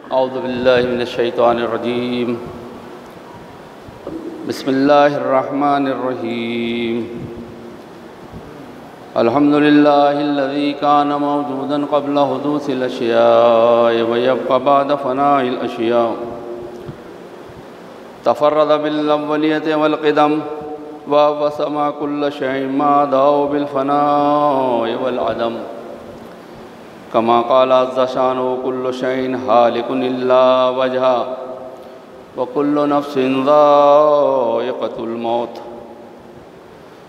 औज़ु बिल्लाहि मिनश्शैतानिर्रजीम। बिस्मिल्लाहिर्रहमानिर्रहीम। अल्हम्दुलिल्लाहिल्लज़ी कान मौजूदन क़ब्ल हुदूसिल अश्याइ व यब्क़ा बअद फ़नाइल अश्या। तफ़र्रद बिल अव्वलियति वल क़िदम व वसमा कुल्ल शैइन मा दाउ बिल फ़नाइ वल अदम। कमा क़ाल अज़्ज़ शानुहु कुल्लु शैइन हालिकुन इल्ला वजहा व कुल्लु नफ्सिन ज़ाइक़तुल मौत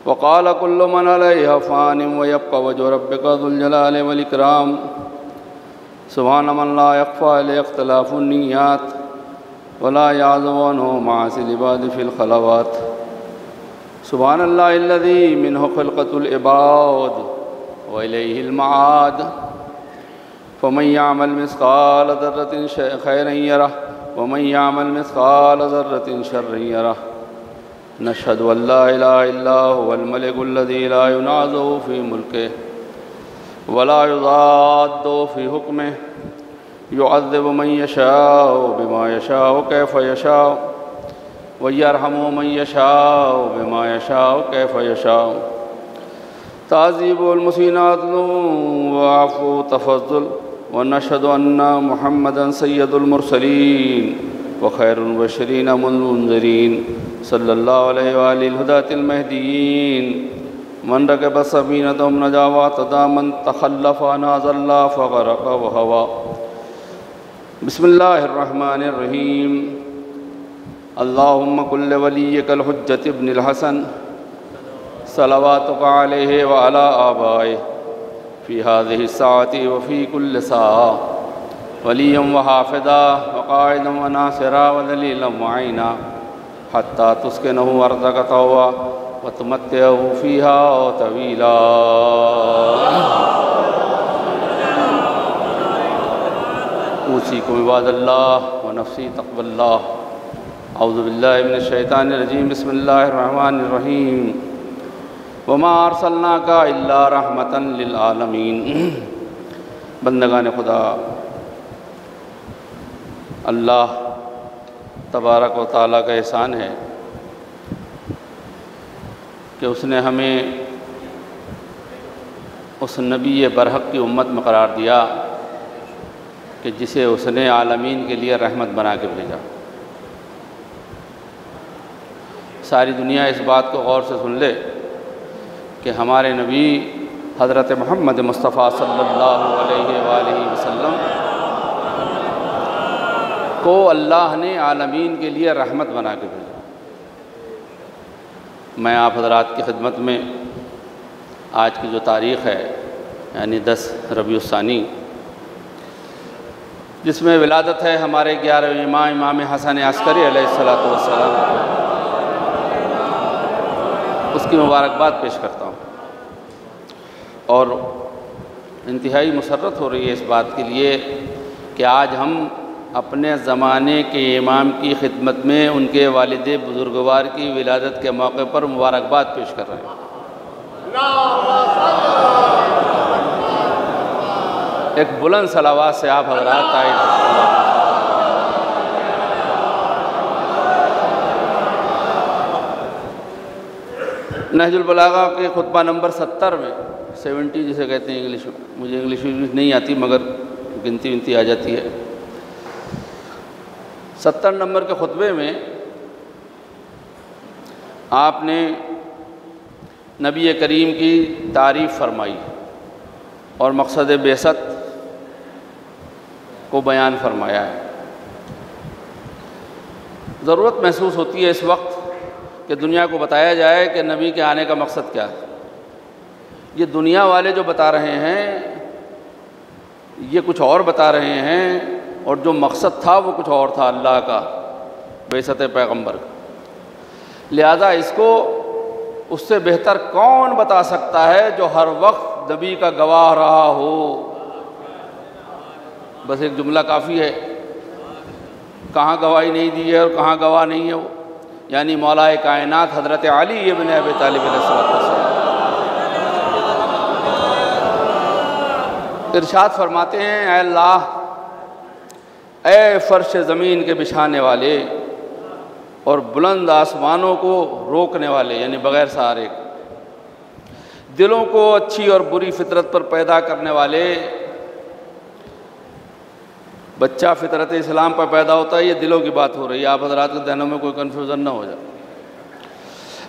व क़ाल कुल्लु मन अलैहा फ़ानिन व यब्क़ा वजहु रब्बिका ज़ुल जलालि वल इकराम। सुब्हान मन ला यख़्फ़ा अलैहि इख़्तिलाफ़ुन निय्यात व ला यअज़ुबु अन्हु मआसिल इबाद फ़िल ख़लवात। सुब्हानल्लाहिल्लज़ी मिन्हु ख़िल्क़तुल इबाद व इलैहिल मआद। फ़मन यअमल मिस्क़ाल ज़र्रतिन खैरन यरह व मन यअमल मिस्क़ाल ज़र्रतिन शर्रन यरह। नशहदु अल्ला इलाहा इल्ला हुवल मलिकुल्लज़ी ला युनाज़अु फ़ी मुल्किहि व ला युज़ाद्दु फ़ी हुक्मिहि युअज़्ज़िबु मन यशाअु बिमा यशाअु कैफ़ यशाअु व यरहमु मन यशाअु बिमा यशाअु कैफ़ यशाअु। ताज़ीबुल मुसीनात व अफ़्वु तफ़ज़्ज़ुल व नशहदु अन्ना मुहम्मदन सय्यदुल मुरसलीन व खैरुल मुबश्शिरीन वल मुनज़िरीन सल्लल्लाहु अलैहि व आलिहिल हुदातिल महदीयीन। मन रकिब सफ़ीनतहुम नजा व अतदा मन तख़ल्लफ़ अन्हा ज़ल्ला फ़ग़रक़ व हवा। बिस्मिल्लाहिर्रहमानिर्रहीम। अल्लाहुम्मा कुल्लि वलिय्यिकल हुज्जति इब्निल हसन सलवातुका अलैहि व अला आबाइहि फ़ी हाज़िहि स्साअति व फ़ी कुल्लि साअ वलिय्यन व हाफ़िज़ा व क़ाइदन व नासिरा व दलीलन व अईना हत्ता तुस्किनहु अर्ज़क तौआ व तुमत्तिअहु फ़ीहा तवीला। ऊसीकुम इबादल्लाह व नफ़्सी तक़वल्लाह। औज़ु बिल्लाहि मिनश्शैतानिर्रजीम। बिस्मिल्लाहिर्रहमानिर्रहीम। वमा अरसलनाका इल्ला रहमतन लिल आलमीन। बंदगान खुदा, अल्लाह तबारक व तआला का एहसान है कि उसने हमें उस नबी बरहक की उम्मत में करार दिया कि जिसे उसने आलमीन के लिए रहमत बना के भेजा। सारी दुनिया इस बात को गौर से सुन ले कि हमारे नबी हज़रत मोहम्मद मुस्तफ़ा सल्लल्लाहु अलैहि वसल्लम को अल्लाह ने आलमीन के लिए रहमत बना के भेजा। मैं आप हज़रात की खिदमत में आज की जो तारीख़ है यानी 10 रबीउल सानी, जिसमें विलादत है हमारे 11वें इमाम हसन अस्करी अलैहिस्सलातु वस्सलाम, उसकी मुबारकबाद पेश करता हूँ। और इंतहाई मुसर्रत हो रही है इस बात के लिए कि आज हम अपने ज़माने के इमाम की खिदमत में उनके वालिद बुज़ुर्गवार की विलादत के मौके पर मुबारकबाद पेश कर रहे हैं। एक बुलंद सलावात से आप हज़रात आए। नहजुल बलागा के खुतबा नंबर 70 में 70 जिसे कहते हैं इंग्लिश में, मुझे इंग्लिश नहीं आती मगर गिनती विनती आ जाती है। 70 नंबर के खुतबे में आपने नबी करीम की तारीफ़ फरमाई और मकसद बेसत को बयान फरमाया है। ज़रूरत महसूस होती है इस वक्त कि दुनिया को बताया जाए कि नबी के आने का मकसद क्या है। ये दुनिया वाले जो बता रहे हैं ये कुछ और बता रहे हैं और जो मकसद था वो कुछ और था, अल्लाह का बेसत पैगंबर का। लिहाजा इसको उससे बेहतर कौन बता सकता है जो हर वक्त नबी का गवाह रहा हो। बस एक जुमला काफ़ी है, कहाँ गवाही नहीं दी है और कहाँ गवाह नहीं है वो, यानी मौलाए कायनात हज़रत अली इब्न अबी तालिब अलैहिस्सलाम इरशाद फरमाते हैं, ऐ अल्लाह ऐ फर्श ज़मीन के बिछाने वाले और बुलंद आसमानों को रोकने वाले, यानी बग़ैर सहारे, दिलों को अच्छी और बुरी फितरत पर पैदा करने वाले। बच्चा फितरत इस्लाम पर पैदा होता है, ये दिलों की बात हो रही है, आप हज़रात के ज़हनों में कोई कन्फ्यूज़न ना हो जाए।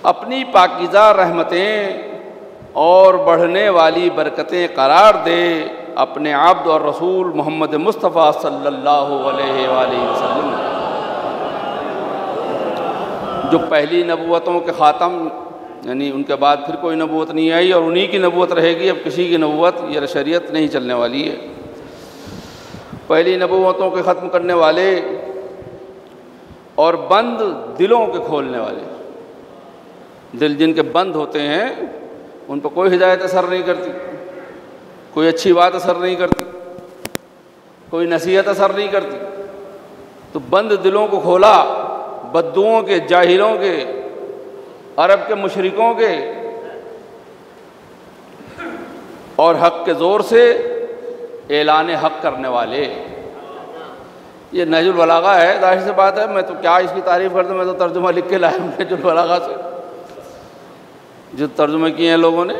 अपनी पाकीज़ा रहमतें और बढ़ने वाली बरकतें करार दे अपने अब्द और रसूल मोहम्मद मुस्तफ़ा सल्लल्लाहु अलैहि वसल्लम, जो पहली नबूवतों के ख़ातम, यानी उनके बाद फिर कोई नबूवत नहीं आई और उन्हीं की नबूवत रहेगी। अब किसी की नबूवत या शरीयत नहीं चलने वाली है। पहली नबूवतों के ख़त्म करने वाले और बंद दिलों के खोलने वाले। दिल जिनके बंद होते हैं उन पर कोई हिदायत असर नहीं करती, कोई अच्छी बात असर नहीं करती, कोई नसीहत असर नहीं करती। तो बंद दिलों को खोला, बद्दुओं के, जाहिलों के, अरब के मुशरिकों के, और हक़ के ज़ोर से ऐलान हक़ करने वाले। ये नहजुल बलागा है, जाहिर सी बात है, मैं तो क्या इसकी तारीफ़ कर दूँ, मैं तो तर्जुमा लिख के लाया हूँ नहजुल बलागा से, जो तर्जुमे किए हैं लोगों ने।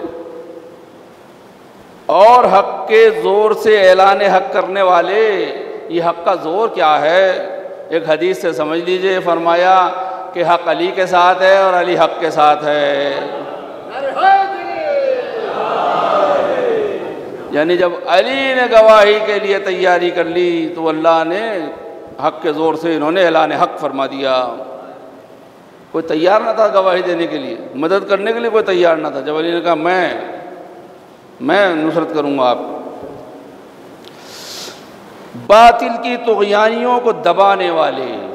और हक़ के ज़ोर से ऐलान हक़ करने वाले, ये हक़ का ज़ोर क्या है? एक हदीस से समझ लीजिए, फरमाया कि हक़ अली के साथ है और अली हक़ के साथ है। यानी जब अली ने गवाही के लिए तैयारी कर ली तो अल्लाह ने हक़ के ज़ोर से इन्होंने ऐलान हक़ फरमा दिया। कोई तैयार ना था गवाही देने के लिए, मदद करने के लिए कोई तैयार ना था। जब अली ने कहा मैं नुसरत करूँगा आपको। बातिल की तुग़यानियों को दबाने वाले,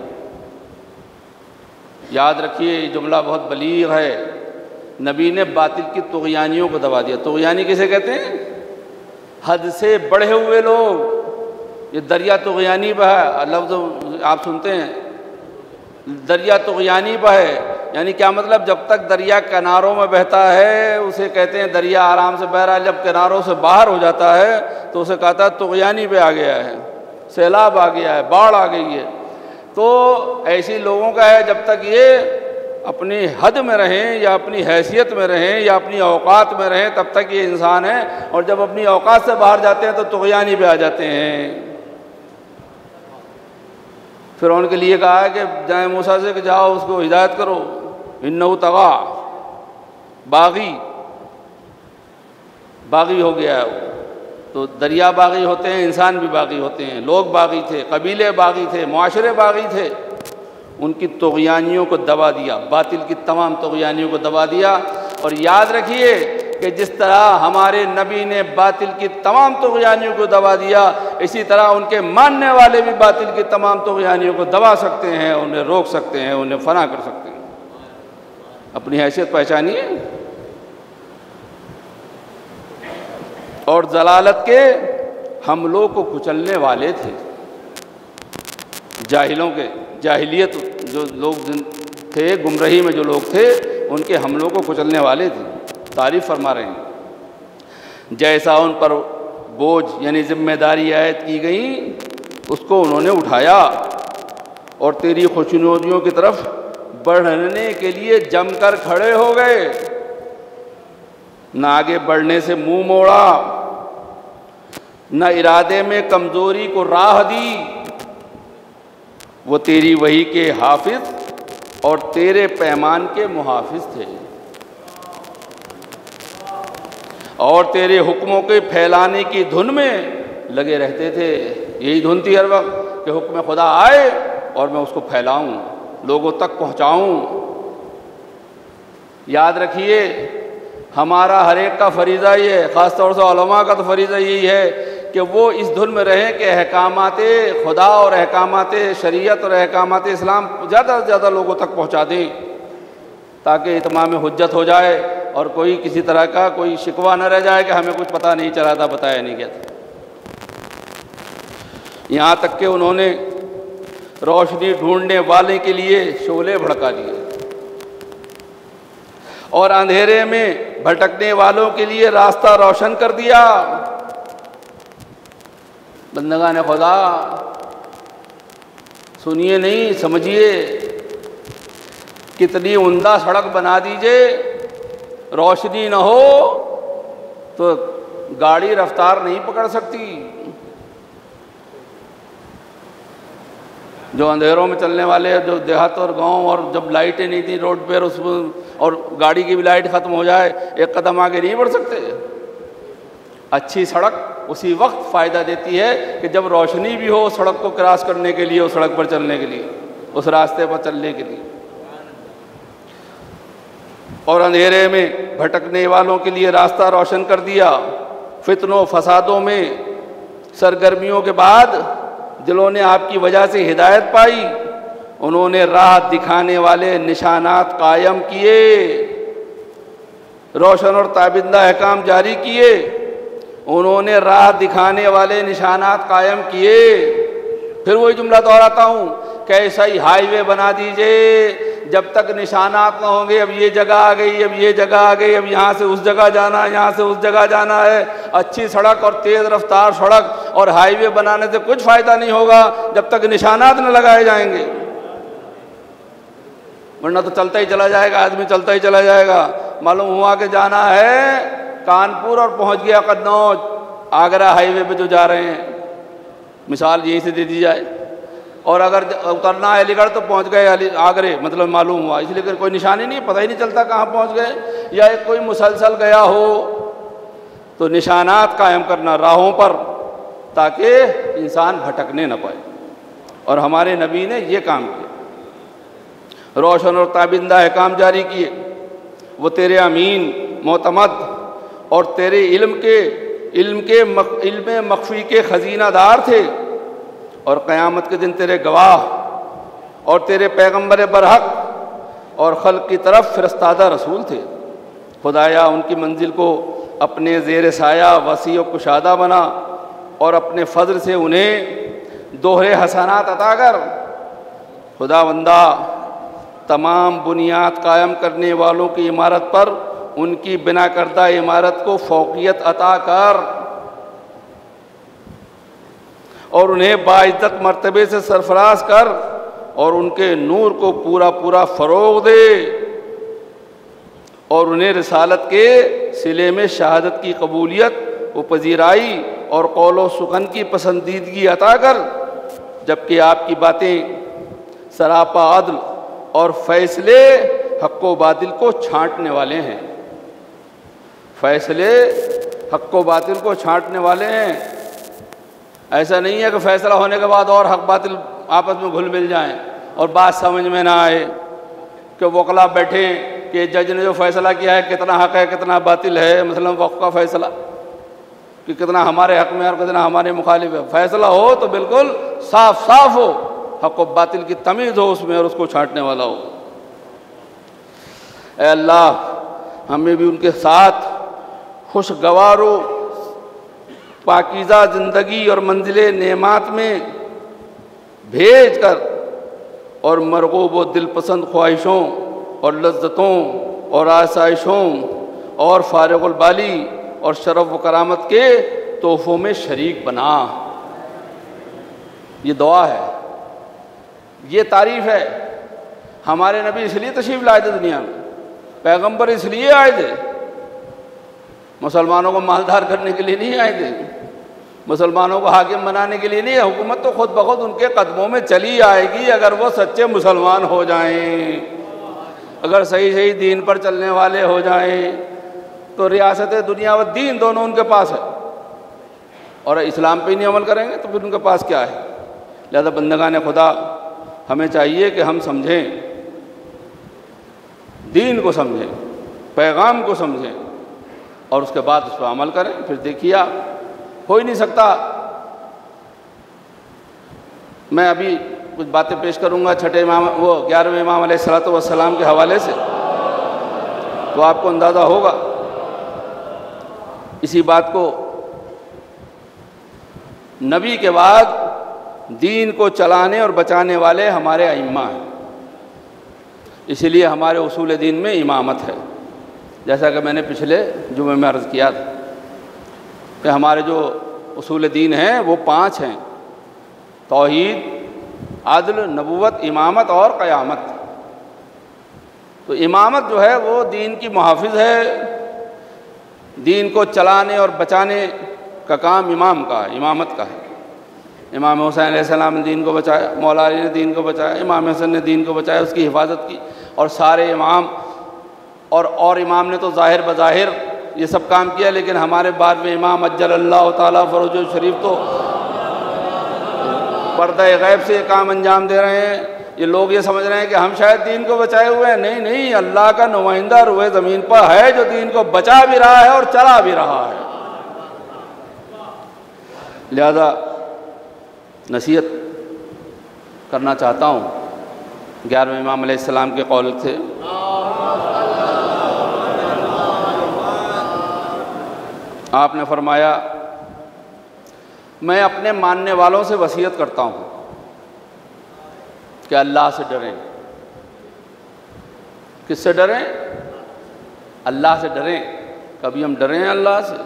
याद रखिए ये जुमला बहुत बलीग़ है। नबी ने बातिल की तुग़यानियों को दबा दिया। तुग़यानी किसे कहते हैं? हद से बढ़े हुए लोग। ये दरिया तुग़यानी पर है, लफ्ज़ आप सुनते हैं, दरिया तुग़यानी पर है। यानी क्या मतलब? जब तक दरिया किनारों में बहता है उसे कहते हैं दरिया आराम से बह रहा है, जब किनारों से बाहर हो जाता है तो उसे कहता है तुग़यानी पे आ गया है, सैलाब आ गया है, बाढ़ आ गई है। तो ऐसी लोगों का है, जब तक ये अपनी हद में रहें या अपनी हैसियत में रहें या अपनी औकात में रहें तब तक ये इंसान है, और जब अपनी औकात से बाहर जाते हैं तो तुग़यानी पे आ जाते हैं। फिर उनके लिए कहा है कि जाए मूसा से कि जाओ उसको हिदायत करो, इन्नहु तग़ा, बागी हो गया है। तो दरिया बागी होते हैं, इंसान भी बागी होते हैं। लोग बागी थे, कबीले बागी थे, मुआशरे बागी थे। उनकी तुग़यानियों को दबा दिया, बातिल की तमाम तुग़यानियों को दबा दिया। और याद रखिए कि जिस तरह हमारे नबी ने बातिल की तमाम तुग़यानियों को दबा दिया, इसी तरह उनके मानने वाले भी बातिल की तमाम तुग़यानियों को दबा सकते हैं, उन्हें रोक सकते हैं, उन्हें फना कर सकते हैं। अपनी हैसियत पहचानिए। और जलालत के हमलों को कुचलने वाले थे, जाहिलों के, जाहिलियत जो लोग थे, गुमराही में जो लोग थे, उनके हमलों को कुचलने वाले थे। तारीफ़ फरमा रहे हैं। जैसा उन पर बोझ यानी जिम्मेदारी आयत की गई उसको उन्होंने उठाया और तेरी खुशनुदियों की तरफ बढ़ने के लिए जमकर खड़े हो गए। न आगे बढ़ने से मुंह मोड़ा, न इरादे में कमज़ोरी को राह दी। वो तेरी वही के हाफिज और तेरे पैमान के मुहाफिज थे, और तेरे हुक्मों के फैलाने की धुन में लगे रहते थे। यही धुन थी हर वक्त कि हुक्म खुदा आए और मैं उसको फैलाऊं, लोगों तक पहुंचाऊं। याद रखिए हमारा हर एक का फरीज़ा ये है, ख़ास तौर से उलमा का तो फरीज़ा यही है कि वो इस धुन में रहें कि अहकामाते खुदा और अहकामाते शरीयत और अहकामाते इस्लाम ज़्यादा से ज़्यादा लोगों तक पहुँचा दें, ताकि इत्माम हुज्जत हो जाए और कोई किसी तरह का कोई शिकवा न रह जाए कि हमें कुछ पता नहीं चला था, बताया नहीं गया था। यहाँ तक कि उन्होंने रोशनी ढूंढने वाले के लिए शोले भड़का दिए और अंधेरे में भटकने वालों के लिए रास्ता रोशन कर दिया। बंदगान खुदा, सुनिए नहीं, समझिए। कितनी उम्दा सड़क बना दीजिए, रोशनी न हो तो गाड़ी रफ्तार नहीं पकड़ सकती। जो अंधेरों में चलने वाले, जो देहात और गांव, और जब लाइटें नहीं थी रोड पर, उसमें और गाड़ी की भी लाइट ख़त्म हो जाए, एक कदम आगे नहीं बढ़ सकते। अच्छी सड़क उसी वक्त फ़ायदा देती है कि जब रोशनी भी हो सड़क को क्रॉस करने के लिए, उस सड़क पर चलने के लिए, उस रास्ते पर चलने के लिए। और अंधेरे में भटकने वालों के लिए रास्ता रोशन कर दिया। फितनों फसादों में सरगर्मियों के बाद दिलों ने आपकी वजह से हिदायत पाई। उन्होंने राह दिखाने वाले निशानात कायम किए, रोशन और ताबिंदा अहकाम जारी किए। उन्होंने राह दिखाने वाले निशानात कायम किए। फिर वही जुमला दोहराता हूँ, कैसा ही हाईवे बना दीजिए, जब तक निशानात ना होंगे, अब ये जगह आ गई, अब ये जगह आ गई, अब यहाँ से उस जगह जाना है, यहाँ से उस जगह जाना है। अच्छी सड़क और तेज़ रफ्तार सड़क और हाईवे बनाने से कुछ फ़ायदा नहीं होगा जब तक निशानात न लगाए जाएंगे, वरना तो चलता ही चला जाएगा आदमी, चलता ही चला जाएगा। मालूम हुआ कि जाना है कानपुर और पहुँच गया कन्नौज, आगरा हाईवे पे जो जा रहे हैं, मिसाल यहीं से दे दी जाए। और अगर उतरना है अलीगढ़ तो पहुंच गए आगरे, मतलब मालूम हुआ। इसलिए कोई निशानी नहीं, पता ही नहीं चलता कहाँ पहुंच गए। या एक कोई मुसलसल गया हो तो निशानात कायम करना राहों पर, ताकि इंसान भटकने न पाए। और हमारे नबी ने ये काम किया, रोशन और ताबिंदा अहकाम जारी किए। वो तेरे अमीन, मोतमद और तेरे इल्म मख्फी के खजीनादार थे, और क़यामत के दिन तेरे गवाह और तेरे पैगंबर बरहक और खल्क़ की तरफ फ़िरस्तादा रसूल थे। खुदाया उनकी मंजिल को अपने ज़ेर साया वसी और कुशादा बना, और अपने फ़ज़ल से उन्हें दोहरे हसनात अता कर। खुदावंदा तमाम बुनियाद कायम करने वालों की इमारत पर उनकी बिना करदा इमारत को फ़ौक़ियत अता कर, और उन्हें बाइज़्ज़त मर्तबे से सरफराज कर, और उनके नूर को पूरा पूरा फ़रोग़ दे, और उन्हें रिसालत के सिले में शहादत की कबूलियत व पजीराई और कौलो सुखन की पसंदीदगी अता कर। जबकि आपकी बातें सरापा अदल और फ़ैसले हक़ व बातिल को छांटने वाले हैं। फ़ैसले हक़ व बातिल को छांटने वाले हैं। ऐसा नहीं है कि फ़ैसला होने के बाद और हक़ बातिल आपस में घुल मिल जाएं और बात समझ में ना आए, कि वकला बैठे कि जज ने जो फ़ैसला किया है कितना हक़ है कितना बातिल है, मसलन वक़्फ़ का फ़ैसला कि कितना हमारे हक़ में और कितना हमारे मुखालिफ है। फ़ैसला हो तो बिल्कुल साफ साफ हो, हक़ व बातिल की तमीज़ हो उसमें, और उसको छांटने वाला हो। ऐ अल्लाह, हमें भी उनके साथ खुशगवार पाकीज़ा ज़िंदगी और मंजिले नेमात में भेज कर, और मरगूब व दिलपसंद ख्वाहिशों और लज्जतों और आसाइशों और फारिगुल बाली और शरफ़ व करामत के तोहफ़ों में शरीक बना। ये दुआ है, ये तारीफ़ है। हमारे नबी इसलिए तशरीफ़ लाए थे दुनिया में, पैगंबर इसलिए आए थे, मुसलमानों को मालदार करने के लिए नहीं आए थे, मुसलमानों को हाकिम बनाने के लिए नहीं। हुकूमत तो खुद ब खुद उनके कदमों में चली आएगी अगर वो सच्चे मुसलमान हो जाएं, अगर सही सही दीन पर चलने वाले हो जाएं, तो रियासत दुनिया व दीन दोनों उनके पास है। और इस्लाम पे ही नहीं अमल करेंगे तो फिर उनके पास क्या है। लिहाजा बंदगान खुदा, हमें चाहिए कि हम समझें, दीन को समझें, पैगाम को समझें, और उसके बाद उस पर अमल करें। फिर देखिए, हो ही नहीं सकता। मैं अभी कुछ बातें पेश करूंगा छठे इमाम, वो 11वें इमाम अलैहिस्सलातु वस्सलाम के हवाले से, तो आपको अंदाज़ा होगा। इसी बात को नबी के बाद दीन को चलाने और बचाने वाले हमारे अइम्मा हैं, इसलिए हमारे उसूल दीन में इमामत है। जैसा कि मैंने पिछले जुमे में अर्ज़ किया था कि हमारे जो उसूल दीन हैं वो 5 हैं: तौहीद, आदल, नबूवत, इमामत और क़यामत। तो इमामत जो है वो दीन की मुहाफ़िज़ है। दीन को चलाने और बचाने का काम इमाम का है, इमामत का है। इमाम हुसैन अलैहिस्सलाम ने दीन को बचाया, मौला अली ने दीन को बचाया, इमाम हसन ने दीन को बचाया, उसकी हिफाजत की। और सारे इमाम और इमाम ने तो ज़ाहिर बज़ाहिर ये सब काम किया, लेकिन हमारे बाद में इमाम अज्जलल्लाहु ताला फ़रोज शरीफ तो पर्दा गैब से ये काम अंजाम दे रहे हैं। ये लोग ये समझ रहे हैं कि हम शायद दीन को बचाए हुए हैं। नहीं नहीं, अल्लाह का नुमाइंदा रुए ज़मीन पर है जो दीन को बचा भी रहा है और चला भी रहा है। लिहाजा नसीहत करना चाहता हूँ 11वें इमाम अलैहिस्सलाम के कौल से। आपने फरमाया, मैं अपने मानने वालों से वसीयत करता हूँ कि अल्लाह से डरें। किससे डरें? अल्लाह से डरें। कभी हम डरे हैं अल्लाह से?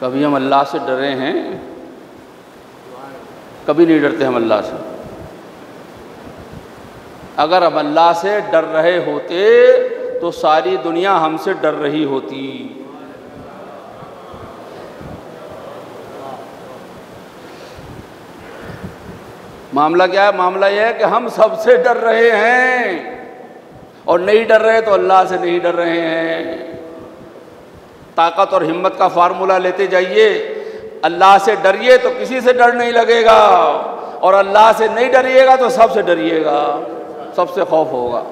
कभी हम अल्लाह से डरे हैं? कभी नहीं डरते हम अल्लाह से। अगर हम अल्लाह से डर रहे होते तो सारी दुनिया हमसे डर रही होती। मामला क्या है? मामला यह है कि हम सबसे डर रहे हैं, और नहीं डर रहे तो अल्लाह से नहीं डर रहे हैं। ताकत और हिम्मत का फार्मूला लेते जाइए। अल्लाह से डरिए तो किसी से डर नहीं लगेगा, और अल्लाह से नहीं डरिएगा तो सबसे डरिएगा, सबसे खौफ होगा।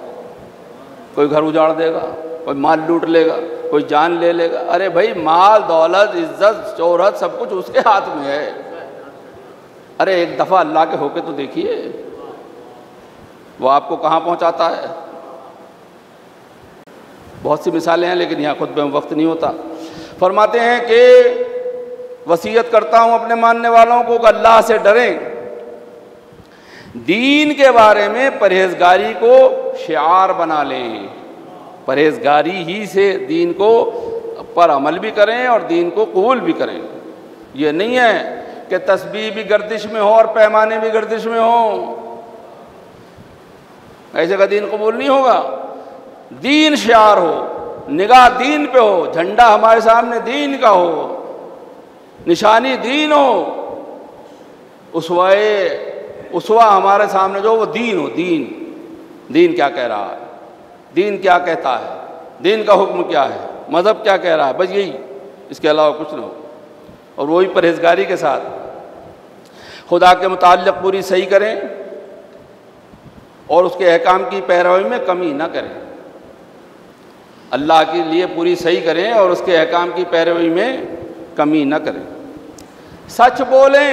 कोई घर उजाड़ देगा, कोई माल लूट लेगा, कोई जान ले लेगा। अरे भाई, माल दौलत इज्जत शोहरत सब कुछ उसके हाथ में है। अरे एक दफ़ा अल्लाह के होके तो देखिए, वो आपको कहाँ पहुँचाता है। बहुत सी मिसालें हैं, लेकिन यहाँ खुद में वक्त नहीं होता। फरमाते हैं कि वसीयत करता हूँ अपने मानने वालों को कि अल्लाह से डरें। दीन के बारे में परहेजगारी को शिआर बना लें। परहेजगारी ही से दीन को पर अमल भी करें और दीन को कबूल भी करें। ये नहीं है कि तस्बीह भी गर्दिश में हो और पैमाने भी गर्दिश में हो, ऐसे का दीन कबूल नहीं होगा। दीन शिआर हो, निगाह दीन पे हो, झंडा हमारे सामने दीन का हो, निशानी दीन हो, उसवा हमारे सामने जो वो दीन हो। दीन क्या कह रहा है, दीन क्या कहता है, दीन का हुक्म क्या है, मज़हब क्या कह रहा है, बस यही, इसके अलावा कुछ ना हो। और वही परहेजगारी के साथ खुदा के मुताल्लिक़ पूरी सही करें और उसके अहकाम की पैरवी में कमी ना करें। अल्लाह के लिए पूरी सही करें और उसके अहकाम की पैरवी में कमी ना करें। सच बोलें।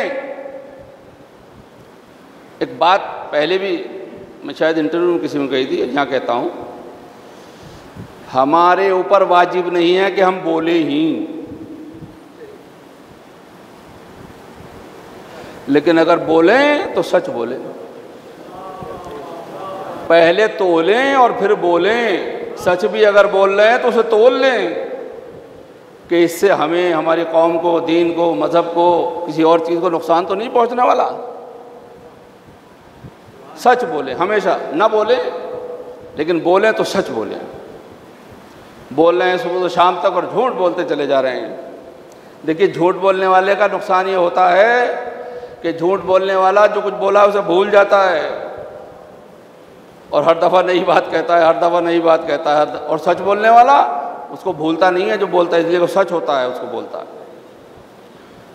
एक बात पहले भी मैं शायद इंटरव्यू में किसी में कही थी, यहाँ कहता हूँ, हमारे ऊपर वाजिब नहीं है कि हम बोले ही, लेकिन अगर बोलें तो सच बोलें। पहले तोलें और फिर बोलें। सच भी अगर बोल रहे हैं तो उसे तोल लें कि इससे हमें, हमारी कौम को, दीन को, मज़हब को, किसी और चीज़ को नुकसान तो नहीं पहुंचने वाला। सच बोलें हमेशा, ना बोलें लेकिन बोलें तो सच बोलें। बोल रहे हैं सुबह से शाम तक और झूठ बोलते चले जा रहे हैं। देखिए, झूठ बोलने वाले का नुकसान ये होता है कि झूठ बोलने वाला जो कुछ बोला उसे भूल जाता है और हर दफ़ा नई बात कहता है, हर दफ़ा नई बात कहता है। और सच बोलने वाला उसको भूलता नहीं है जो बोलता है, इसलिए वो सच होता है उसको बोलता है।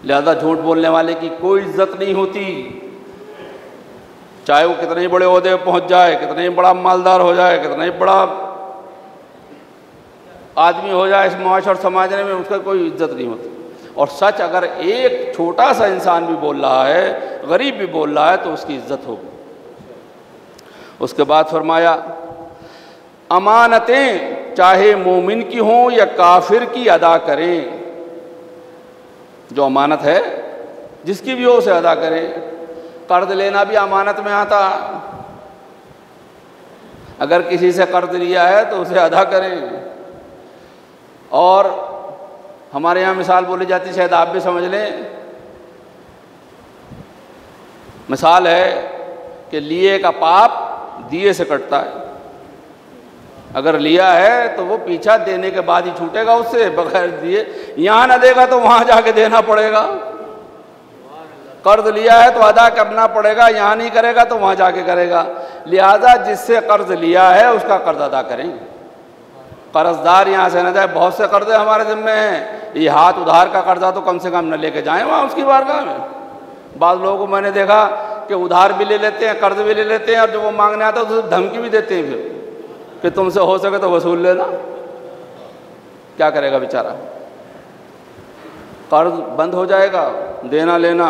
लिहाजा झूठ बोलने वाले की कोई इज्जत नहीं होती, चाहे वो कितने ही बड़े ओहदे पर पहुँच जाए, कितने ही बड़ा मालदार हो जाए, कितना ही बड़ा आदमी हो जाए, इस माश और समाज में उसका कोई इज्जत नहीं होती। और सच अगर एक छोटा सा इंसान भी बोल रहा है, गरीब भी बोल रहा है, तो उसकी इज्जत होगी। उसके बाद फरमाया, अमानतें चाहे मोमिन की हों या काफिर की अदा करें। जो अमानत है जिसकी भी हो उसे अदा करें। कर्ज लेना भी अमानत में आता। अगर किसी से कर्ज लिया है तो उसे अदा करें। और हमारे यहाँ मिसाल बोली जाती, शायद आप भी समझ लें मिसाल है कि लिए का पाप दिए से कटता है। अगर लिया है तो वो पीछा देने के बाद ही छूटेगा उससे, बगैर दिए यहाँ ना देगा तो वहाँ जाके देना पड़ेगा। कर्ज लिया है तो अदा करना पड़ेगा, यहाँ नहीं करेगा तो वहाँ जाके करेगा। लिहाजा जिससे कर्ज लिया है उसका कर्ज अदा करेंगे, कर्जदार यहाँ से न जाए। बहुत से कर्जे हमारे ज़िम्मे हैं, ये हाथ उधार का कर्जा तो कम से कम न लेके जाएं वहाँ उसकी बारगाह में। बाद लोगों को मैंने देखा कि उधार भी ले लेते हैं, कर्ज भी ले लेते हैं, और जब वो मांगने आता है तो धमकी भी देते हैं फिर कि तुमसे हो सके तो वसूल लेना। क्या करेगा बेचारा? कर्ज बंद हो जाएगा, देना लेना,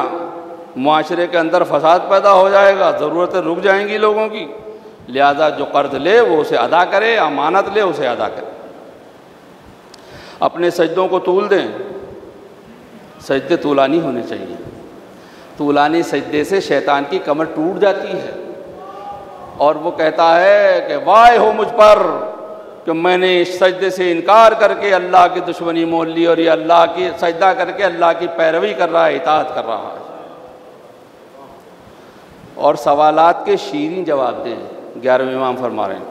मुआशरे के अंदर फसाद पैदा हो जाएगा, ज़रूरतें रुक जाएंगी लोगों की। लिहाजा जो कर्ज ले वो उसे अदा करे, अमानत ले उसे अदा करे। अपने सजदों को तूल दें, सजदे तूलानी होने चाहिए। तूलानी सजदे से शैतान की कमर टूट जाती है और वो कहता है कि वाह हो मुझ पर कि मैंने इस सजदे से इनकार करके अल्लाह की दुश्मनी मोल ली और ये अल्लाह की सजदा करके अल्लाह की पैरवी कर रहा है, इताअत कर रहा है। और सवालात के शीरीं जवाब दें। 11वें इमाम फरमा रहे हैं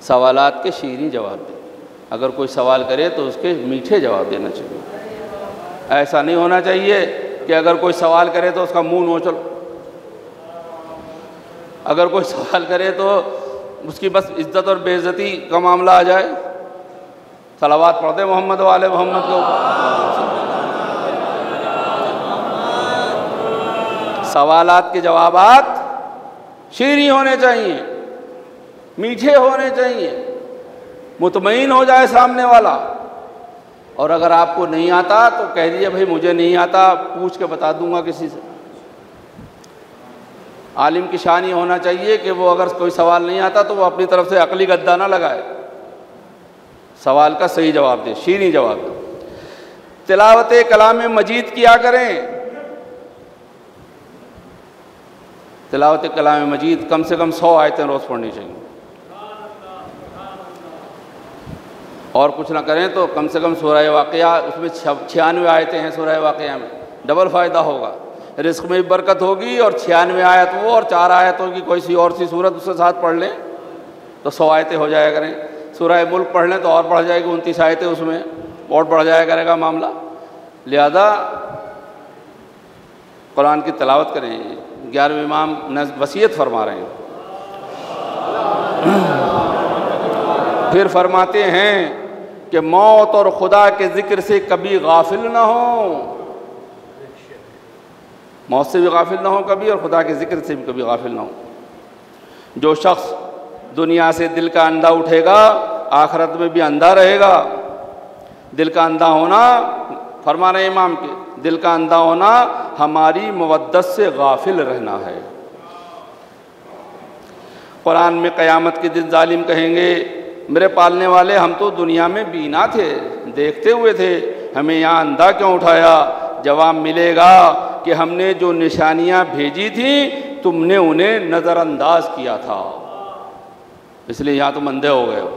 सवालात के शीरीं जवाब दें। अगर कोई सवाल करे तो उसके मीठे जवाब देना चाहिए। ऐसा नहीं होना चाहिए कि अगर कोई सवाल करे तो उसका मुंह नोच लो। अगर कोई सवाल करे तो उसकी बस इज्जत और बेइज्जती का मामला आ जाए। सलावात पढ़ते मोहम्मद वाले मोहम्मद के ऊपर। सवालात के जवाबात शीरीं होने चाहिए, मीठे होने चाहिए, मुतमईन हो जाए सामने वाला। और अगर आपको नहीं आता तो कह दीजिए भाई मुझे नहीं आता, पूछ के बता दूंगा किसी से। आलिम की शान ये होना चाहिए कि वो अगर कोई सवाल नहीं आता तो वो अपनी तरफ से अकली गद्दा ना लगाए, सवाल का सही जवाब दे, शीरीं जवाब दे। तिलावत कलाम मजीद किया करें। तिलावत कलाम मजीद कम से कम 100 आयतें रोज़ पढ़नी चाहिए। और कुछ ना करें तो कम से कम सूरह वाक़िया, उसमें 96 आयतें हैं सूरह वाक़िया में, डबल फ़ायदा होगा। रिस्क में भी बरकत होगी और 96 आयत वो और 4 आयतों की कोई सी और सी सूरत उसके साथ पढ़ लें तो 100 आयतें हो जाया करें। सूरह मुल्क पढ़ लें तो और बढ़ जाएगी, 29 आयतें उसमें, और बढ़ जाया करेगा मामला। लिहाजा कुरान की तिलावत करें। 11वें इमाम वसीयत फरमा रहे हैं। फिर फरमाते हैं कि मौत और खुदा के ज़िक्र से कभी गाफिल ना हो। मौत से भी गाफिल ना हो कभी, और खुदा के ज़िक्र से भी कभी गाफिल ना हो। जो शख्स दुनिया से दिल का अंधा उठेगा आखिरत में भी अंधा रहेगा। दिल का अंधा होना, फरमा रहे इमाम के, दिल का अंधा होना हमारी मवद्दत से गाफिल रहना है। कुरान में क़यामत के दिन जालिम कहेंगे मेरे पालने वाले, हम तो दुनिया में बीना थे, देखते हुए थे, हमें यहाँ अंधा क्यों उठाया? जवाब मिलेगा कि हमने जो निशानियाँ भेजी थी तुमने उन्हें नज़रअंदाज किया था, इसलिए यहाँ तुम अंधे हो गए हो।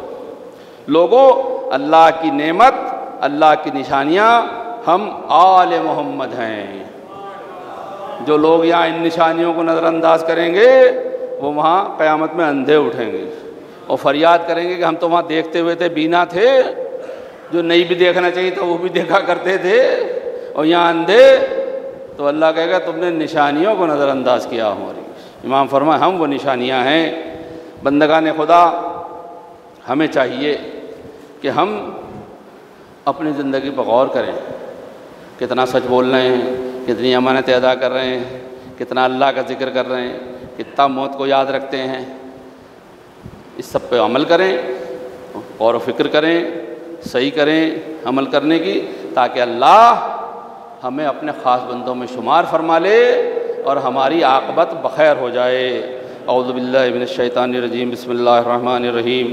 लोगों, अल्लाह की नेमत, अल्लाह की निशानियाँ, हम आले मोहम्मद हैं। जो लोग यहाँ इन निशानियों को नज़रअंदाज करेंगे वो वहाँ क़यामत में अंधे उठेंगे और फरियाद करेंगे कि हम तो वहाँ देखते हुए थे, बीना थे, जो नहीं भी देखना चाहिए था वो भी देखा करते थे, और यहाँ अंधे। तो अल्लाह कहेगा तुमने निशानियों को नज़रअंदाज किया हमारी। इमाम फरमाए हम वो निशानियाँ हैं। बंदगान खुदा, हमें चाहिए कि हम अपनी ज़िंदगी पर गौर करें, कितना सच बोल रहे हैं, कितनी अमानतें अदा कर रहे हैं, कितना अल्लाह का ज़िक्र कर रहे हैं, कितना मौत को याद रखते हैं। इस सब पे अमल करें, गौर व फिक्र करें, सही करें अमल करने की, ताकि अल्लाह हमें अपने ख़ास बंदों में शुमार फरमा ले और हमारी आक़िबत बख़ैर हो जाए। औज़ु बिल्लाहि मिनश शैतानिर रजीम, बिस्मिल्लाहिर रहमानिर रहीम।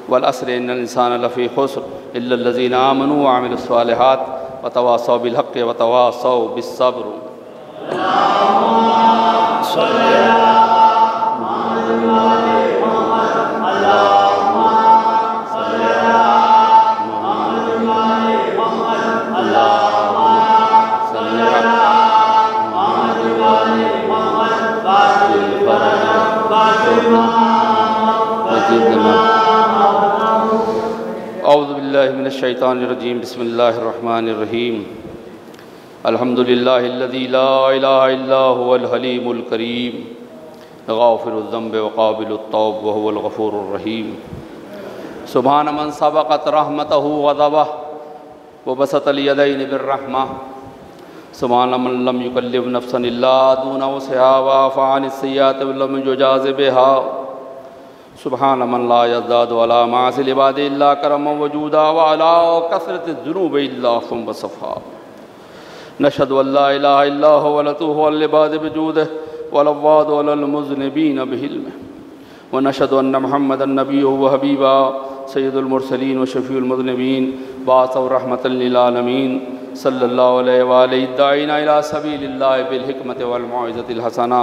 वल अस्र इन्नल इंसान लफ़ी खुस्र इल्लल लज़ीना आमनू व अमिलुस सालिहात व तवासौ बिल हक़्क़ि व तवासौ बिस सब्र। वज़िदना। औज़ु बिल्लाहि मिनश शैतानिर रजीम। बिस्मिल्लाहिर रहमानिर रहीम। अल्हम्दुलिल्लाहिल्लज़ी ला इलाहा इल्ला हुवल हलीमुल करीम गाफ़िरुज़ ज़ंबि व क़ाबिलुत तौब व हुवल गफ़ूरुर रहीम। सुब्हान मन सबक़त रहमतहु ग़ज़बह व बसतल यदैनि बिर्रहमा। सुब्हान मन लम युकल्लिम नफ्सन इल्ला दूना वुस्अहा व आफ़ा अनिस सय्यिआति व लम युजाज़ि बिहा। सुब्हान मन ला यज़्दादु अला मासिल इबादि इल्ला करमन व जूदा व अला कसरतिज़ ज़ुनूबि इल्ला अफ़्वन व सफ़ा। नशहदु अल्ला इलाहा इल्ला हुव व नतूबु अल इबादि बिजूदिहि व नव्वादु अलल मुज़निबीन बिहिल्मिहि व नशहदु अन्न मुहम्मदन नबिय्युहु व हबीबा सय्यिदुल मुरसलीन व शफ़ीउल मुज़निबीन बाअसहु रहमतल लिल आलमीन सल्लल्लाहु अलैहि व आलिहि दाइना इला सबीलिल्लाहि बिल हिकमति वल मौइज़तिल हसना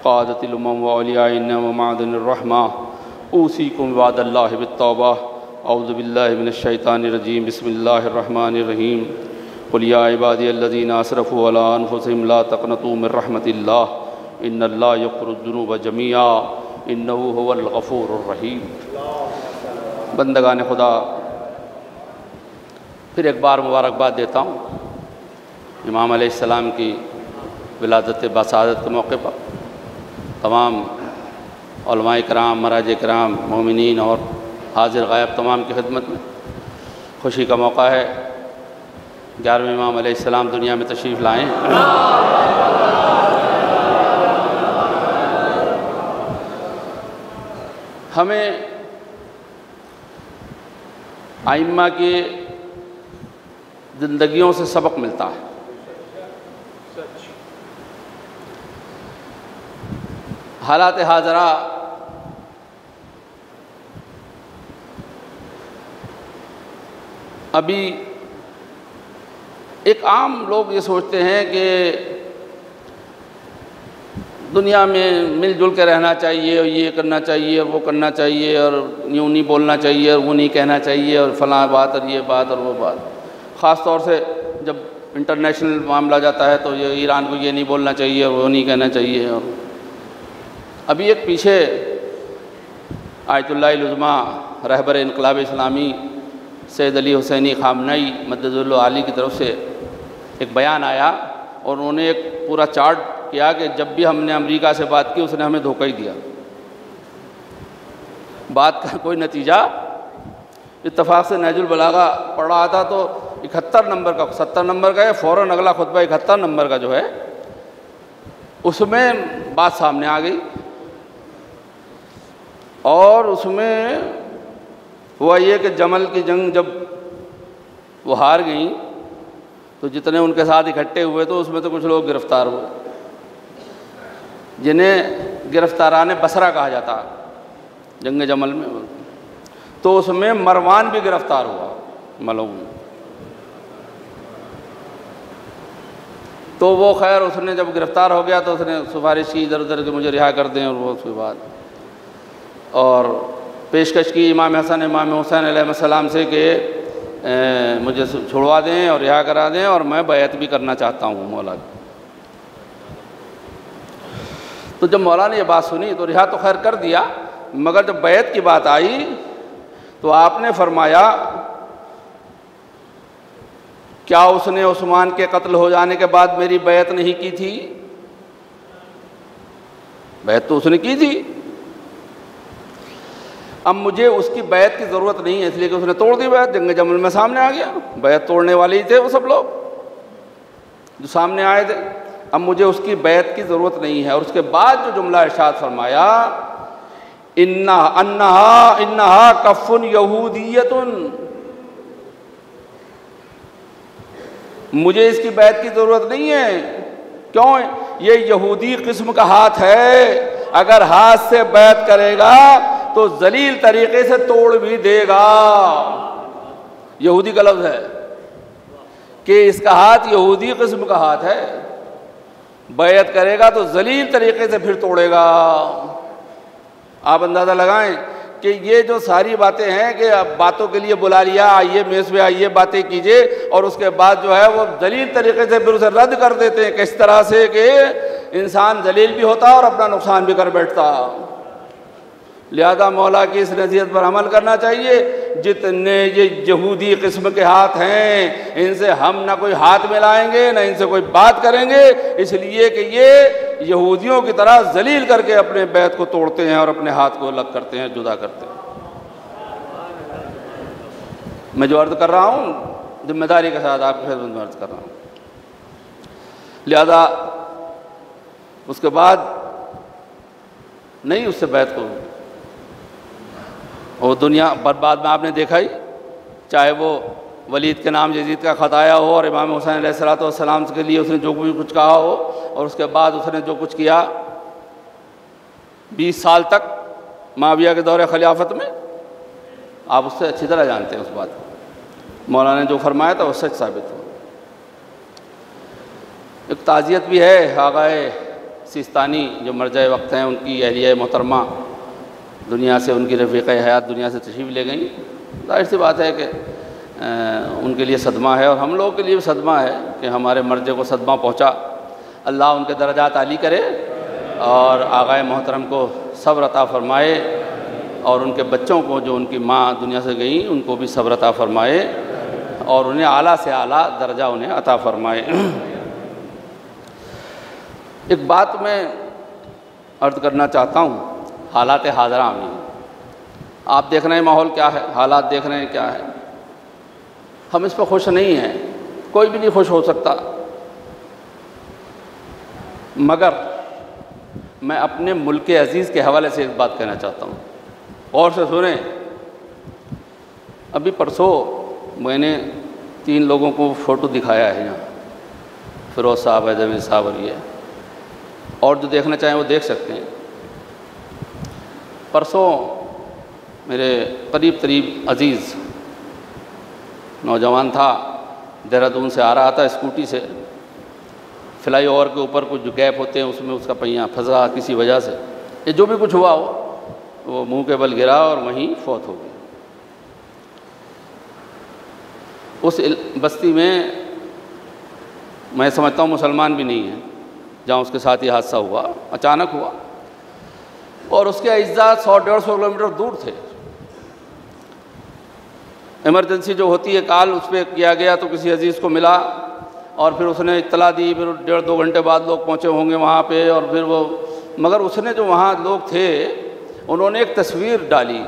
क़ादतिल उमम व औलियाइन व मादनिर रहमा। ऊसीकुम बिवादिल्लाहि बित्तौबा। औज़ु बिल्लाहि मिनश शैतानिर रजीम। बिस्मिल्लाहिर रहमानिर रहीम। क़ुल या इबादियल्लज़ीना असरफ़ू अला अनफ़ुसिहिम ला तक़नतू मिन रहमतिल्लाह इन्नल्लाह यग़फ़िरुज़ ज़ुनूब जमीआ इन्नहु हुवल गफ़ूरुर रहीम। बंदगान खुदा, फिर एक बार मुबारकबाद देता हूँ इमाम अलैहिस्सलाम की विलादत बसादत के मौके पर तमाम उलमाए किराम, मराजे किराम, मोमिनीन और हाजिर गायब तमाम की खिदमत में खुशी का मौका है। 11वें इमाम अलैहिस्सलाम दुनिया में तशरीफ़ लाएँ। हमें आइम्मा की ज़िंदगियों से सबक मिलता है। हालात हाज़रा अभी एक आम लोग ये सोचते हैं कि दुनिया में मिलजुल के रहना चाहिए और ये करना चाहिए और वो करना चाहिए और यूँ नहीं बोलना चाहिए और वो नहीं कहना चाहिए और फलां बात और ये बात और वो बात। ख़ास तौर से जब इंटरनेशनल मामला जाता है तो ये ईरान को ये नहीं बोलना चाहिए और वो नहीं कहना चाहिए। और अभी एक पीछे आयतुल्लाह उज़्मा रहबर इनक़लाब इस्लामी सैयद अली हुसैनी ख़ामनई मद्दुल आली की तरफ से एक बयान आया और उन्होंने एक पूरा चार्ट किया कि जब भी हमने अमेरिका से बात की उसने हमें धोखा ही दिया। बात का कोई नतीजा। इत्तफ़ाक़ से नहजुल बलागा पढ़ रहा था तो 71 नंबर का 70 नंबर का है, फ़ौरन अगला खुतबा 71 नंबर का जो है उसमें बात सामने आ गई और उसमें हुआ ये कि जमल की जंग जब वो हार गई तो जितने उनके साथ इकट्ठे हुए तो उसमें तो कुछ लोग गिरफ़्तार हुए जिन्हें गिरफ़्तारान बसरा कहा जाता जंग जमल में। तो उसमें मरवान भी गिरफ़्तार हुआ मलऊन। तो वो खैर उसने जब गिरफ़्तार हो गया तो उसने सिफारिश की इधर उधर के मुझे रिहा कर दें और वो उसके बाद और पेशकश की इमाम हसन इमाम हुसैन अलैहिस्सलाम से कि मुझे छुड़वा दें और रिहा करा दें और मैं बैत भी करना चाहता हूँ मौला की। तो जब मौला ने ये बात सुनी तो रिहा तो खैर कर दिया, मगर जब बैत की बात आई तो आपने फरमाया क्या उसने उस्मान के कत्ल हो जाने के बाद मेरी बैत नहीं की थी? बैत तो उसने की थी। अब मुझे उसकी बैत की ज़रूरत नहीं है इसलिए कि उसने तोड़ दी बैत, जंग जमल में सामने आ गया। बैत तोड़ने वाले ही थे वो सब लोग जो सामने आए थे। अब मुझे उसकी बैत की ज़रूरत नहीं है। और उसके बाद जो जुमला इरशाद फरमाया इन्नहा कफ़ुन यहूदियतुन, मुझे इसकी बैत की ज़रूरत नहीं है। क्यों? ये यहूदी किस्म का हाथ है, अगर हाथ से बैत करेगा तो जलील तरीके से तोड़ भी देगा। यहूदी का लफ्ज़ है कि इसका हाथ यहूदी किस्म का हाथ है, बैत करेगा तो जलील तरीके से फिर तोड़ेगा। आप अंदाज़ा लगाएं कि ये जो सारी बातें हैं कि अब बातों के लिए बुला लिया, आइए मेज़ पे आइए बातें कीजिए, और उसके बाद जो है वो जलील तरीके से फिर उसे रद्द कर देते हैं किस तरह से कि इंसान जलील भी होता और अपना नुकसान भी कर बैठता। लिहाजा मौला की इस नसीहत पर अमल करना चाहिए। जितने ये यहूदी किस्म के हाथ हैं, इनसे हम ना कोई हाथ मिलाएंगे ना इनसे कोई बात करेंगे, इसलिए कि ये यहूदियों की तरह जलील करके अपने बैत को तोड़ते हैं और अपने हाथ को अलग करते हैं, जुदा करते हैं। मैं जो अर्ज़ कर रहा हूँ जिम्मेदारी के साथ आपके खिदमत में अर्ज़ कर रहा हूँ। लिहाजा उसके बाद नहीं उससे बैत को, और दुनिया बर्बाद में आपने देखा ही, चाहे वो वलीद के नाम यजीद का ख़त आया हो और इमाम हुसैन अलैहिस्सलाम के लिए उसने जो भी कुछ कहा हो, और उसके बाद उसने जो कुछ किया 20 साल तक माविया के दौरे खिलाफत में, आप उससे अच्छी तरह जानते हैं उस बात को। मौलाना ने जो फरमाया था वो सच साबित हो। एक ताज़ियत भी है, आगाए सिस्तानी जो मरजाए वक्त हैं, उनकी अहलिया मोहतरमा दुनिया से, उनकी रफ़ीक़ हयात दुनिया से तशरीफ़ ले गई। जाहिर सी बात है कि उनके लिए सदमा है और हम लोगों के लिए भी सदमा है कि हमारे मर्जे को सदमा पहुँचा। अल्लाह उनके दर्जात आली करे और आगाए मोहतरम को सब्र अता फ़रमाए, और उनके बच्चों को जो उनकी माँ दुनिया से गई उनको भी सब्र अता फ़रमाए और उन्हें आला से आला दर्जा उन्हें अता फ़रमाए। एक बात मैं अर्ज़ करना चाहता हूँ, हालात हाज़िरा में आप देख रहे हैं माहौल क्या है, हालात देख रहे हैं क्या है। हम इस पर खुश नहीं हैं, कोई भी नहीं खुश हो सकता, मगर मैं अपने मुल्क अज़ीज़ के हवाले से एक बात कहना चाहता हूँ, गौर से सुने। अभी परसों मैंने 3 लोगों को फ़ोटो दिखाया है यहाँ, फ़िरोज़ साहब है, जमील साहब और ये, और जो देखना चाहें वो देख सकते हैं। परसों मेरे करीब अज़ीज़ नौजवान था, देहरादून से आ रहा था स्कूटी से, फ्लाई ओवर के ऊपर कुछ जो गैप होते हैं उसमें उसका पहिया फंसा किसी वजह से, ये जो भी कुछ हुआ हो, वो मुंह के बल गिरा और वहीं फौत हो गई। उस बस्ती में मैं समझता हूँ मुसलमान भी नहीं है जहाँ उसके साथ ये हादसा हुआ, अचानक हुआ, और उसके अज्जा 100-150 किलोमीटर दूर थे। इमरजेंसी जो होती है कॉल, उस पर किया गया तो किसी अजीज़ को मिला और फिर उसने इत्तला दी, फिर 1.5-2 घंटे बाद लोग पहुँचे होंगे वहाँ पे, और फिर वो, मगर उसने जो वहाँ लोग थे उन्होंने एक तस्वीर डाली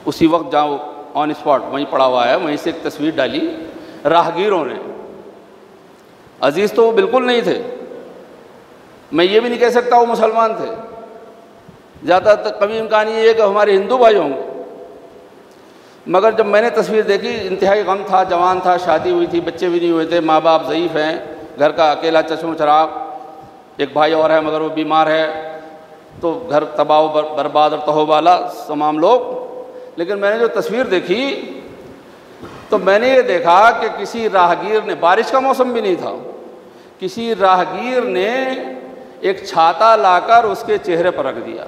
उसी वक्त जहाँ ऑन स्पॉट वहीं पड़ा हुआ है, वहीं से एक तस्वीर डाली राहगीरों ने। अजीज़ तो वो बिल्कुल नहीं थे, मैं ये भी नहीं कह सकता वो मुसलमान थे, ज़्यादातर कभी इम्कान ये है कि हमारे हिंदू भाई होंगे। मगर जब मैंने तस्वीर देखी, इंतहाई गम था, जवान था, शादी हुई थी, बच्चे भी नहीं हुए थे, माँ बाप ज़ईफ़ हैं, घर का अकेला चश्म चराग, एक भाई और है मगर वो बीमार है, तो घर तबाह बर्बाद और तहोबाला तमाम लोग। लेकिन मैंने जो तस्वीर देखी तो मैंने ये देखा कि किसी राहगीर ने, बारिश का मौसम भी नहीं था, किसी राहगीर ने एक छाता लाकर उसके चेहरे पर रख दिया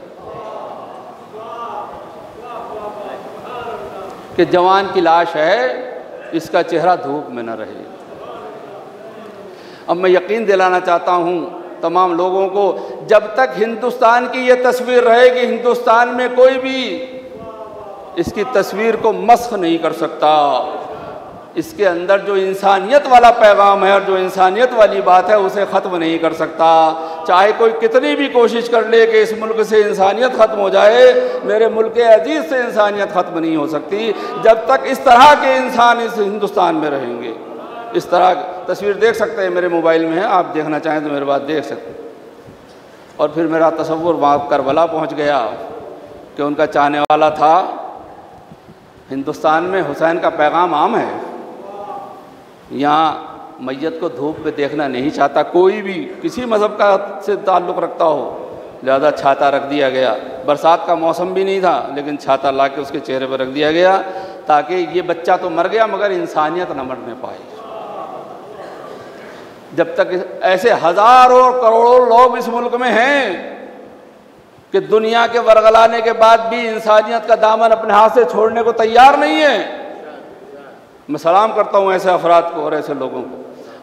कि जवान की लाश है, इसका चेहरा धूप में न रहे। अब मैं यकीन दिलाना चाहता हूँ तमाम लोगों को, जब तक हिंदुस्तान की ये तस्वीर रहेगी, हिंदुस्तान में कोई भी इसकी तस्वीर को मस्ख नहीं कर सकता। इसके अंदर जो इंसानियत वाला पैगाम है और जो इंसानियत वाली बात है उसे ख़त्म नहीं कर सकता। चाहे कोई कितनी भी कोशिश कर ले कि इस मुल्क से इंसानियत ख़त्म हो जाए, मेरे मुल्क अजीज़ से इंसानियत ख़त्म नहीं हो सकती जब तक इस तरह के इंसान इस हिंदुस्तान में रहेंगे। इस तरह तस्वीर देख सकते हैं, मेरे मोबाइल में है, आप देखना चाहें तो मेरे बात देख सकते हैं। और फिर मेरा तसव्वुर वहाँ करबला पहुँच गया कि उनका चाहने वाला था। हिंदुस्तान में हुसैन का पैगाम आम है, यहाँ मैयत को धूप में देखना नहीं चाहता कोई भी, किसी मज़हब का से ताल्लुक़ रखता हो, ज़्यादा छाता रख दिया गया। बरसात का मौसम भी नहीं था लेकिन छाता ला के उसके चेहरे पर रख दिया गया ताकि ये बच्चा तो मर गया मगर इंसानियत न मरने पाए। जब तक ऐसे हज़ारों करोड़ों लोग इस मुल्क में हैं कि दुनिया के वरगलाने के बाद भी इंसानियत का दामन अपने हाथ से छोड़ने को तैयार नहीं है, मैं सलाम करता हूँ ऐसे अफराद को और ऐसे लोगों को,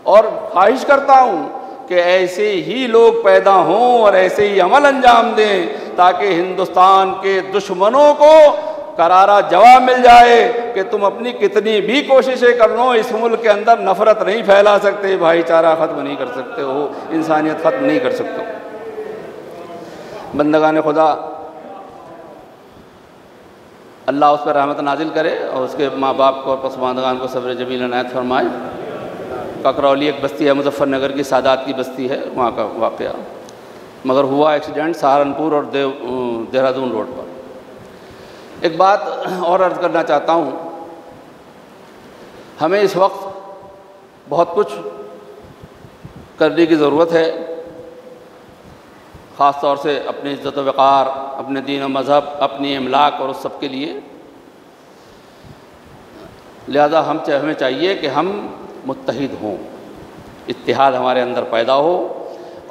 और ख्वाहिश करता हूँ कि ऐसे ही लोग पैदा हों और ऐसे ही अमल अंजाम दें ताकि हिंदुस्तान के दुश्मनों को करारा जवाब मिल जाए कि तुम अपनी कितनी भी कोशिशें कर लो, इस मुल्क के अंदर नफ़रत नहीं फैला सकते, भाईचारा ख़त्म नहीं कर सकते हो, इंसानियत ख़त्म नहीं कर सकते हो। बंदगान खुदा, अल्लाह उस पर रहमत नाजिल करे और उसके माँ बाप को और पसमानदगान को सब्र जमील इनायत फरमाए। ककरौली एक बस्ती है, मुजफ्फरनगर की सादात की बस्ती है, वहाँ का वाक़या, मगर हुआ एक्सीडेंट सहारनपुर और देहरादून रोड पर। एक बात और अर्ज़ करना चाहता हूँ, हमें इस वक्त बहुत कुछ करने की ज़रूरत है, ख़ास तौर से अपनी इज़्ज़त व वक़ार, अपने दीन और मज़हब, अपनी इमलाक और उस सब के लिए। लिहाजा हमें चाहिए कि हम मुत्तहिद हों, इत्तिहाद हमारे अंदर पैदा हो।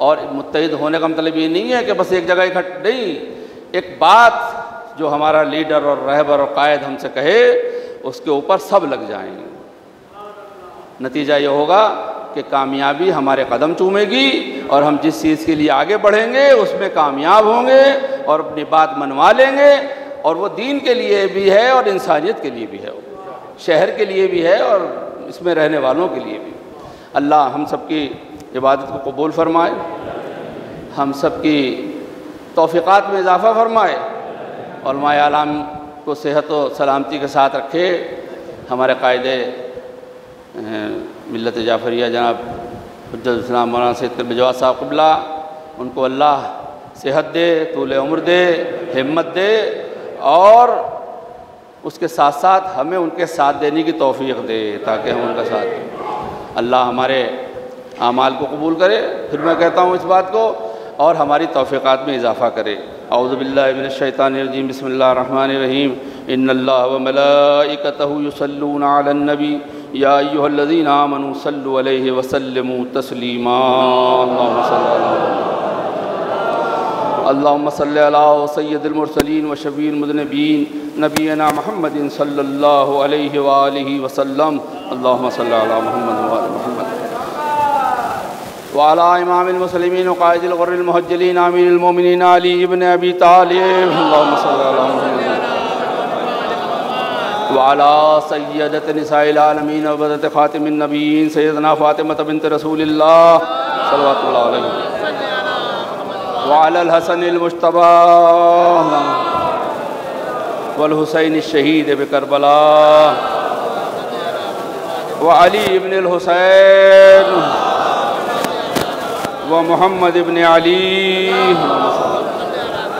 और मुत्तहिद होने का मतलब ये नहीं है कि बस एक जगह इकट्ठे नहीं, एक बात जो हमारा लीडर और रहबर और कायद हमसे कहे उसके ऊपर सब लग जाएंगे। नतीजा ये होगा कि कामयाबी हमारे कदम चूमेगी और हम जिस चीज़ के लिए आगे बढ़ेंगे उसमें कामयाब होंगे और अपनी बात मनवा लेंगे। और वो दीन के लिए भी है और इंसानियत के लिए भी है, शहर के लिए भी है और इसमें रहने वालों के लिए भी। अल्लाह हम सब की इबादत को कबूल फरमाए, हम सब की तौफ़ीक़ात में इजाफ़ा फरमाए, उलमाए आलाम को सेहत व सलामती के साथ रखे। हमारे कायदे मिल्लत जाफ़रिया जनाब हुज्जतुल इस्लाम मौलाना सैयद बिजवा साहब क़िबला, उनको अल्लाह सेहत दे, तूल उम्र दे, हिम्मत दे और उसके साथ साथ हमें उनके साथ देने की तौफ़ीक़ दे ताकि हम उनका साथ दें। अल्लाह हमारे आमाल को कबूल करे, फिर मैं कहता हूँ इस बात को, और हमारी तौफ़ीक़ात में इजाफ़ा करे। औज़ु बिल्लाहि मिनश शैतानिर रजीम, बिस्मिल्लाहिर रहमानिर रहीम। इन्नल्लाह व मलाइकतहु युसल्लूना अलन नबी या अय्युहल्लज़ीना आमनू सल्लु अलैहि व सल्लिमू तस्लीमा। अल्लाहुम्मा सल्लि अला सय्यिदिल मुरसलीन व शफ़ीइल मुज़निबीन नबीना मुहम्मदिन सल्लल्लाहु अलैहि व आलिहि व सल्लम। अल्लाहुम्मा सल्लि अला मुहम्मद व आलि मुहम्मद व अला इमामिल मुस्लिमीन व क़ाइदिल ग़ुर्रिल मुहज्जलीन आमीरुल मोमिनीन अली इब्न अबी तालिब। अल्लाहुम्मा सल्लि अला मुहम्मद व अला सय्यदति निसाइल आलमीन व बदत ख़ातिमिन नबीय्यीन सय्यदना फ़ातिमा बिन्त रसूलिल्लाह सल्लल्लाहु अलैहि व अलल हसनिल मुज्तबा वल हुसैन शहीद बिकरबला व अली इब्नुल हुसैन व मोहम्मद इब्न अली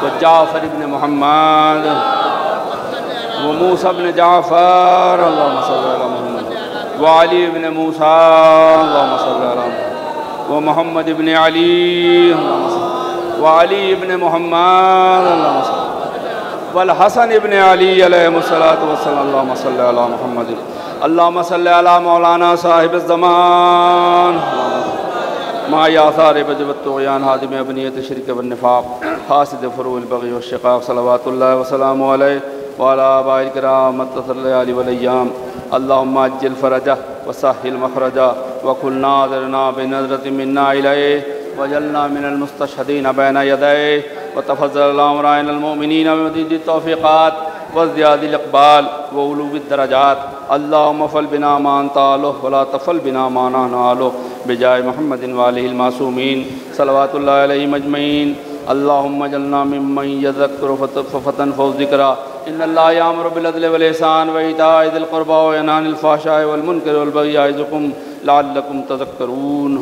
व जाफ़र इब्न मोहम्मद व मूसा इब्न जाफ़र। अल्लाहुम्मा सल्लि अला मुहम्मद व अली इब्न मूसा। अल्लाहुम्मा सल्लि अला व मोहम्मद इब्न अली व अली इब्न मोहम्मद वल हसन इब्न अली अलैहिस्सलातु वस्सलाम। अल्लाहुम्मा सल्लि अला मुहम्मद। अल्लाहुम्मा सल्लि अला मौलाना साहिब ज़मान मा यासार बजवत तुग़यान हादिम अबनियत शिरक व निफ़ाक़ हासिद फ़ुरूल बग़ी व शिक़ाक़ सलवातुल्लाहि व सलामुहु अलैहि व अला आबाइल किराम मत्तसल्लि वल अय्याम। अल्लाहुम्मा अज्जिल फ़रजह व सह्हिल मख़रजह व कुल नाज़िरना बिनज़रतिन मिन्ना इलैहि वजअलना मिनल मुस्तशहीदीन बैन यदैहि व तफ़ज़्ज़ल अला अमराइनिल मुमिनीन बिमज़ीदित तौफ़ीक़ात व ज़ियादिल इक़बाल व उलूविद दरजात। अल्लाहुम्मा फ़अल बिना मा अंता अहलुहु व ला तफ़अल बिना मा नहनु अहलुहु बिजाहि मुहम्मदिन व आलिहिल मासूमीन सल्लल्लाहु अलैहिम अजमईन। अल्लाहुम्मा जल्ना मिम्मन यज़क्कुरु फ़फ़तनफ़उ ज़िक्रा। इन्नल्लाहा यअमुरु बिल अदलि वल इहसान व ईताइ ज़िल क़ुरबा व यनहा अनिल फ़हशाइ वल मुनकरि वल बग़yi यअइज़ुकुम लअल्लकुम तज़क्करून।